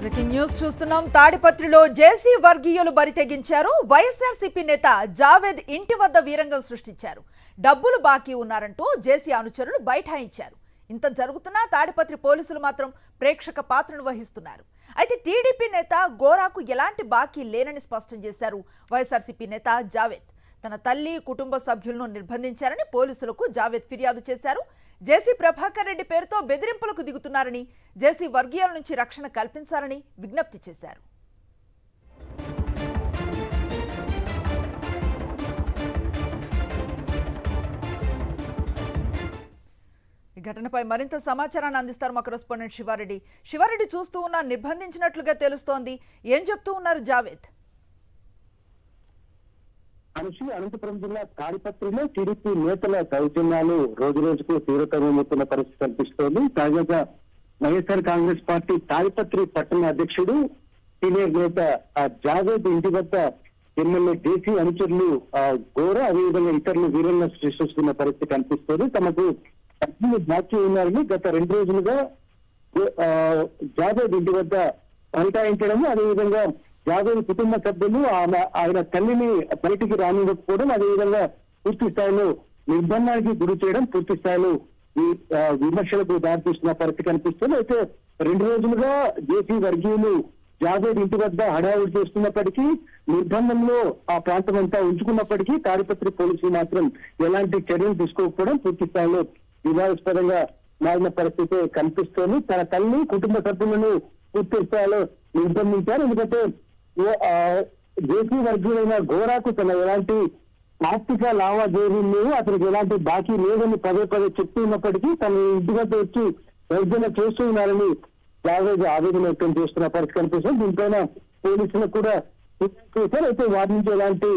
Breaking news చూస్తున్నాం. తాడిపత్రిలో జేసీ వర్గీయులు బరితెగించారు. వైఎస్ఆర్సీపీ నేత జావేద్ ఇంటి వద్ద వీరంగం సృష్టించారు. డబ్బులు బాకీ ఉన్నారంటూ జేసీ అనుచరులు బైఠాయించారు. ఇంత జరుగుతున్నా తాడిపత్రి పోలీసులు మాత్రం ప్రేక్షక పాత్రను వహిస్తున్నారు. అయితే టీడీపీ నేత గోరాకు ఎలాంటి బాకీ లేనని స్పష్టం చేశారు వైఎస్ఆర్సీపీ నేత జావేద్. తన తల్లి కుటుంబ సభ్యులను నిర్బంధించారని పోలీసులకు జావేద్ ఫిర్యాదు చేశారు. జేసీ ప్రభాకర్ రెడ్డి పేరుతో బెదిరింపులకు దిగుతున్నారని, జేసీ వర్గీయుల నుంచి రక్షణ కల్పించాలని విజ్ఞప్తి చేశారు. ఈ ఘటనపై మరింత సమాచారాన్ని అందిస్తారు మా కరెస్పాండెంట్ శివారెడ్డి. శివారెడ్డి, చూస్తూ ఉన్న నిర్బంధించినట్లుగా తెలుస్తోంది. ఏం చెప్తూ ఉన్నారు జావేద్? అనంతపురం జిల్లా తాడిపత్రిలో టీడీపీ నేతల దౌర్జన్యాలు రోజు రోజుకు తీవ్రతరమవుతున్న పరిస్థితి కనిపిస్తోంది. తాజాగా వైఎస్ఆర్ కాంగ్రెస్ పార్టీ తాడిపత్రి పట్టణ అధ్యక్షుడు సీనియర్ నేత జావేద్ ఇంటి వద్ద ఎమ్మెల్యే జేసీ అనుచరులు ఘోర అదేవిధంగా ఇతరులు వీరంగా సృష్టిస్తున్న పరిస్థితి కనిపిస్తోంది. తమకు డబ్బులు బాకీ ఉన్నారని గత 2 రోజులుగా జావేద్ ఇంటి వద్ద బైఠాయించడము, అదేవిధంగా జావేద్ కుటుంబ సభ్యులు ఆయన తల్లిని బయటికి రానివ్వకపోవడం, అదేవిధంగా పూర్తి స్థాయిలో నిర్బంధానికి గురి చేయడం పూర్తి స్థాయిలో విమర్శలకు దారితీస్తున్న పరిస్థితి కనిపిస్తుంది. అయితే 2 రోజులుగా జేసీ వర్గీయులు జావేద్ ఇంటి వద్ద హడావుడి చేస్తున్నప్పటికీ, నిర్బంధంలో ఆ ప్రాంతం అంతా ఉంచుకున్నప్పటికీ తాడిపత్రి పోలీసులు మాత్రం ఎలాంటి చర్యలు తీసుకోకపోవడం పూర్తి స్థాయిలో వివాదాస్పదంగా మారిన పరిస్థితి కనిపిస్తోంది. తన తల్లి కుటుంబ సభ్యులను పూర్తి స్థాయిలో నిర్బంధించారు. ఎందుకంటే జేసీ వర్గీయులైన ఘోరాకు తన ఎలాంటి ఆర్థిక లావాదేవీలు లేవు, అతనికి ఎలాంటి బాకీ లేదని పదే చెప్తూ ఉన్నప్పటికీ తన ఇంటి వద్ద వచ్చి దౌర్జన్యం చేస్తూ ఉన్నారని జావేద్ ఆవేదన వ్యక్తం చేస్తున్న పరిస్థితి కనిపిస్తుంది. దీనిపైన పోలీసులకు కూడా చేశారు. అయితే వారి నుంచి ఎలాంటి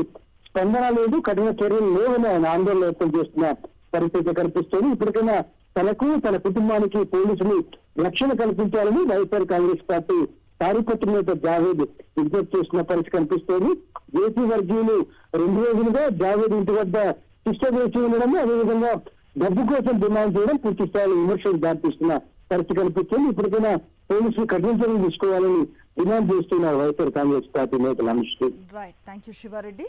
స్పందన లేదు, కఠిన చర్యలు లేవని ఆయన ఆందోళన వ్యక్తం చేస్తున్న పరిస్థితి కనిపిస్తుంది. ఇప్పటికైనా తనకు తన కుటుంబానికి పోలీసులు రక్షణ కల్పించాలని వైఎస్ఆర్ కాంగ్రెస్ పార్టీ తాడిపత్రి నేత జావేద్ విజ్ఞప్తి చేస్తున్న పరిస్థితి కనిపిస్తోంది. జేసీ వర్గీయులు 2 రోజులుగా జావేద్ ఇంటి వద్ద శిక్ష వేసి ఉండడం, అదేవిధంగా డబ్బు కోసం డిమాండ్ చేయడం పూర్తి స్థాయిలో విమర్శలు దారితీస్తున్న పరిస్థితి కనిపిస్తుంది. ఇప్పటికైనా పోలీసులు కఠిన చర్యలు తీసుకోవాలని డిమాండ్ చేస్తున్నారు వైఎస్ఆర్ కాంగ్రెస్ పార్టీ నేతలు. Right, thank you Sivareddy.